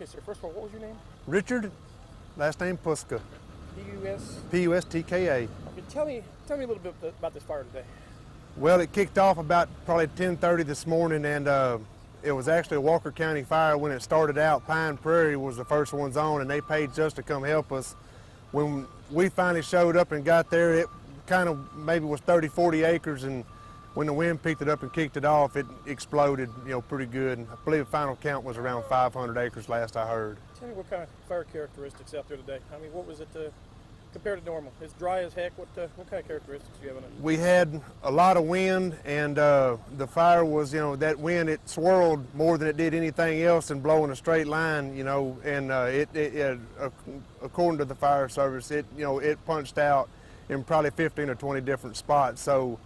Okay, sir. First of all, what was your name? Richard, last name Puska. P-U-S? P-U-S-T-K-A. Okay, tell me a little bit about this fire today. Well, it kicked off about probably 10:30 this morning, and it was actually a Walker County fire. When it started out, Pine Prairie was the first ones on, and they paid us to come help us. When we finally showed up and got there, it kind of maybe was 30, 40 acres, and when the wind picked it up and kicked it off, it exploded, pretty good. I believe the final count was around 500 acres last I heard. Tell me what kind of fire characteristics out there today. I mean, what was it compared to normal? It's dry as heck. What kind of characteristics do you have in it? We had a lot of wind, and the fire was, that wind, it swirled more than it did anything else and blowing a straight line, and according to the fire service, it punched out in probably 15 or 20 different spots. So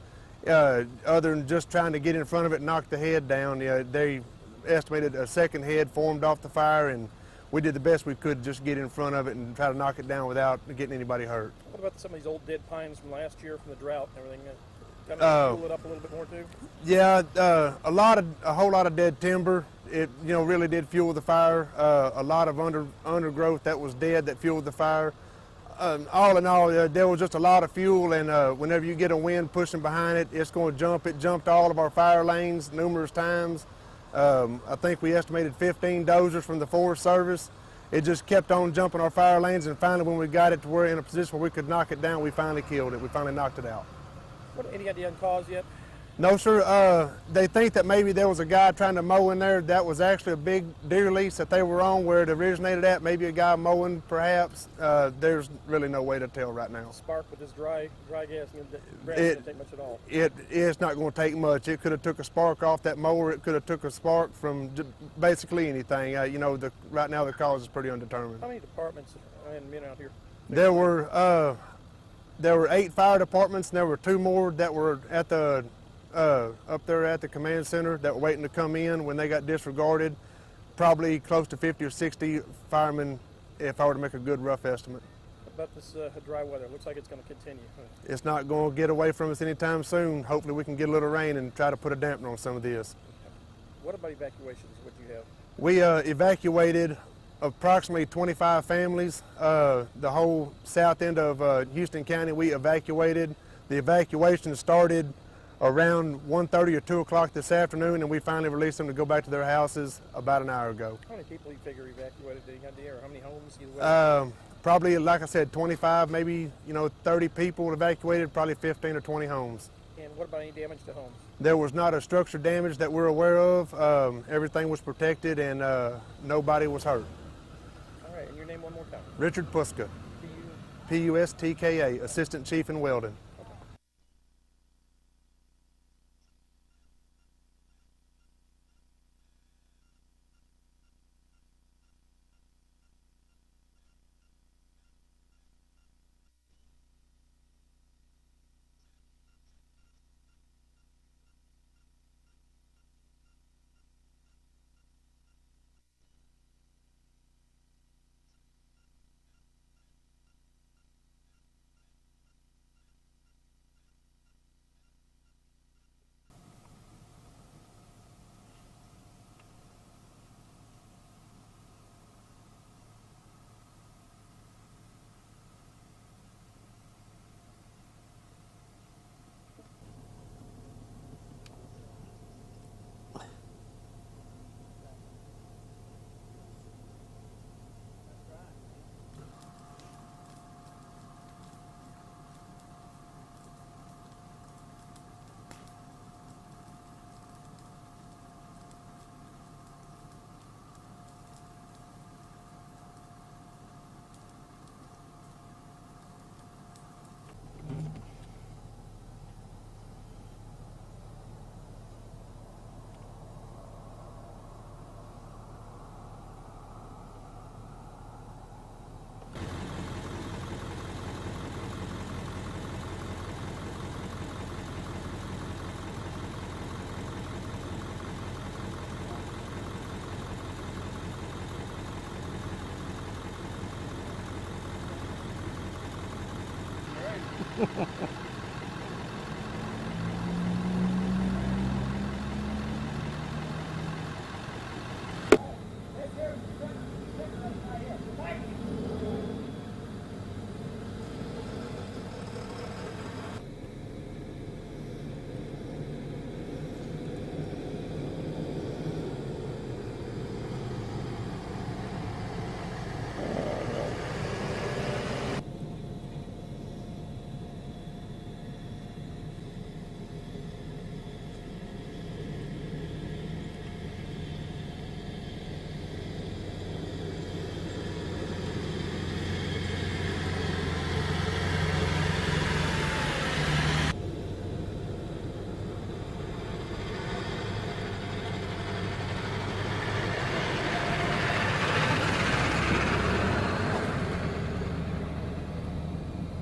other than just trying to get in front of it and knock the head down, they estimated a second head formed off the fire, and we did the best we could just get in front of it and try to knock it down without getting anybody hurt. What about some of these old dead pines from last year from the drought and everything? Kind of cool it up a little bit more too? Yeah, a whole lot of dead timber. It really did fuel the fire. A lot of undergrowth that was dead that fueled the fire. All in all, there was just a lot of fuel, and whenever you get a wind pushing behind it, it's going to jump. It jumped all of our fire lanes numerous times. I think we estimated 15 dozers from the Forest Service. It just kept on jumping our fire lanes, and finally when we got it to where in a position where we could knock it down, we finally killed it. We finally knocked it out. Any idea on cause yet? No, sir. They think that maybe there was a guy trying to mow in there. That was actually a big deer lease that they were on where it originated at. Maybe a guy mowing, perhaps. There's really no way to tell right now. Spark with this dry gas, didn't take much at all. It's not going to take much. It could have took a spark off that mower. It could have took a spark from basically anything. Right now the cause is pretty undetermined. How many departments and men out here? There were 8 fire departments, and there were 2 more that were at the up there at the command center that were waiting to come in when they got disregarded. Probably close to 50 or 60 firemen, if I were to make a good rough estimate. What about this dry weather? It looks like it's going to continue. It's not going to get away from us anytime soon. Hopefully we can get a little rain and try to put a dampener on some of this. What about evacuations? What do you have? We evacuated approximately 25 families. The whole south end of Houston County we evacuated. The evacuation started around 1:30 or 2 o'clock this afternoon, and we finally released them to go back to their houses about an hour ago. How many people you figure evacuated? Any idea, or how many homes? Probably, like I said, 25, maybe 30 people evacuated, probably 15 or 20 homes. And what about any damage to homes? There was not a structure damage that we're aware of. Everything was protected, and nobody was hurt. All right, and your name one more time? Richard Puska. P-U-S-T-K-A, Assistant Chief in Weldon.